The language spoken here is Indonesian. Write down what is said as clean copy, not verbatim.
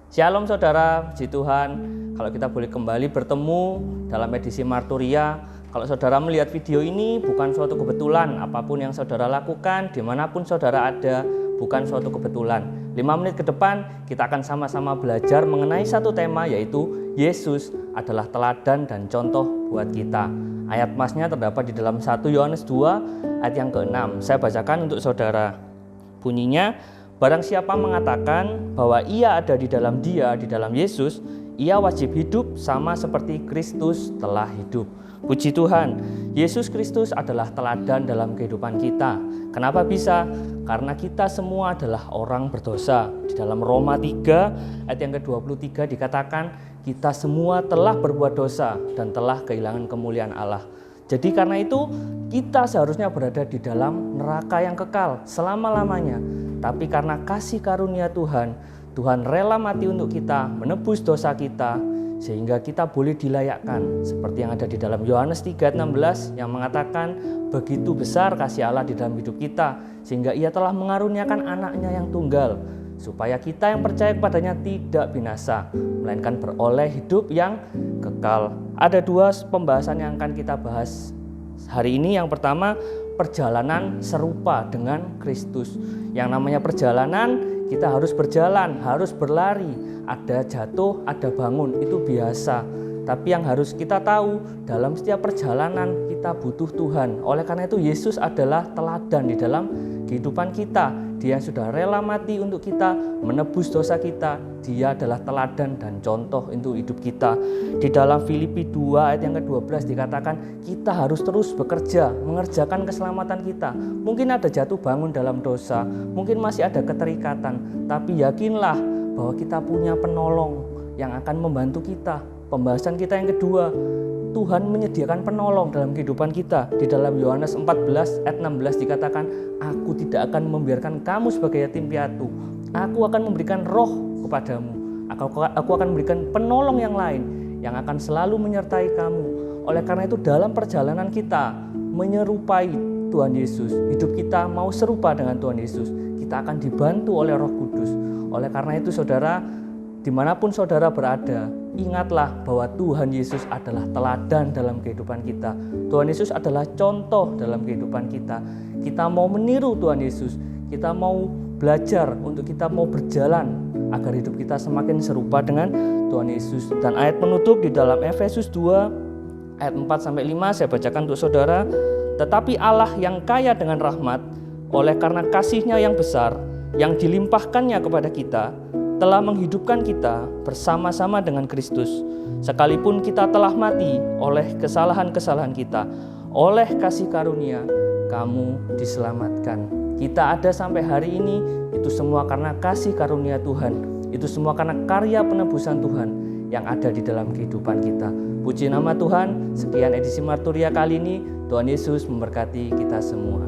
Shalom saudara, puji Tuhan. Kalau kita boleh kembali bertemu dalam edisi Marturia. Kalau saudara melihat video ini bukan suatu kebetulan. Apapun yang saudara lakukan, dimanapun saudara ada, bukan suatu kebetulan. 5 menit ke depan kita akan sama-sama belajar mengenai satu tema, yaitu Yesus adalah teladan dan contoh buat kita. Ayat masnya terdapat di dalam 1 Yohanes 2 ayat yang ke-6. Saya bacakan untuk saudara. Bunyinya, barang siapa mengatakan bahwa ia ada di dalam Dia, di dalam Yesus, ia wajib hidup sama seperti Kristus telah hidup. Puji Tuhan, Yesus Kristus adalah teladan dalam kehidupan kita. Kenapa bisa? Karena kita semua adalah orang berdosa. Di dalam Roma 3 ayat yang ke-23 dikatakan, kita semua telah berbuat dosa dan telah kehilangan kemuliaan Allah. Jadi karena itu kita seharusnya berada di dalam neraka yang kekal selama-lamanya. Tapi karena kasih karunia Tuhan, Tuhan rela mati untuk kita, menebus dosa kita, sehingga kita boleh dilayakkan. Seperti yang ada di dalam Yohanes 3:16 yang mengatakan, begitu besar kasih Allah di dalam hidup kita, sehingga Ia telah mengaruniakan anaknya yang tunggal, supaya kita yang percaya kepadanya tidak binasa, melainkan beroleh hidup yang kekal. Ada 2 pembahasan yang akan kita bahas hari ini. Yang pertama, perjalanan serupa dengan Kristus. Yang namanya perjalanan, kita harus berjalan, harus berlari. Ada jatuh, ada bangun, itu biasa. Tapi yang harus kita tahu, dalam setiap perjalanan kita butuh Tuhan. Oleh karena itu Yesus adalah teladan di dalam kehidupan kita. Dia sudah rela mati untuk kita, menebus dosa kita. Dia adalah teladan dan contoh untuk hidup kita. Di dalam Filipi 2 ayat yang ke-12 dikatakan, kita harus terus bekerja, mengerjakan keselamatan kita. Mungkin ada jatuh bangun dalam dosa, mungkin masih ada keterikatan, tapi yakinlah bahwa kita punya penolong yang akan membantu kita. Pembahasan kita yang kedua, Tuhan menyediakan penolong dalam kehidupan kita. Di dalam Yohanes 14 ayat 16 dikatakan, aku tidak akan membiarkan kamu sebagai yatim piatu. Aku akan memberikan roh kepadamu. Aku akan memberikan penolong yang lain yang akan selalu menyertai kamu. Oleh karena itu dalam perjalanan kita menyerupai Tuhan Yesus, hidup kita mau serupa dengan Tuhan Yesus, kita akan dibantu oleh Roh Kudus. Oleh karena itu saudara, dimanapun saudara berada, ingatlah bahwa Tuhan Yesus adalah teladan dalam kehidupan kita. Tuhan Yesus adalah contoh dalam kehidupan kita. Kita mau meniru Tuhan Yesus, kita mau belajar untuk kita mau berjalan agar hidup kita semakin serupa dengan Tuhan Yesus. Dan ayat penutup di dalam Efesus 2 ayat 4-5 saya bacakan untuk saudara. Tetapi Allah yang kaya dengan rahmat, oleh karena kasih-Nya yang besar, yang dilimpahkannya kepada kita, telah menghidupkan kita bersama-sama dengan Kristus. Sekalipun kita telah mati oleh kesalahan-kesalahan kita, oleh kasih karunia, kamu diselamatkan. Kita ada sampai hari ini, itu semua karena kasih karunia Tuhan. Itu semua karena karya penebusan Tuhan yang ada di dalam kehidupan kita. Puji nama Tuhan, sekian edisi Marturia kali ini. Tuhan Yesus memberkati kita semua.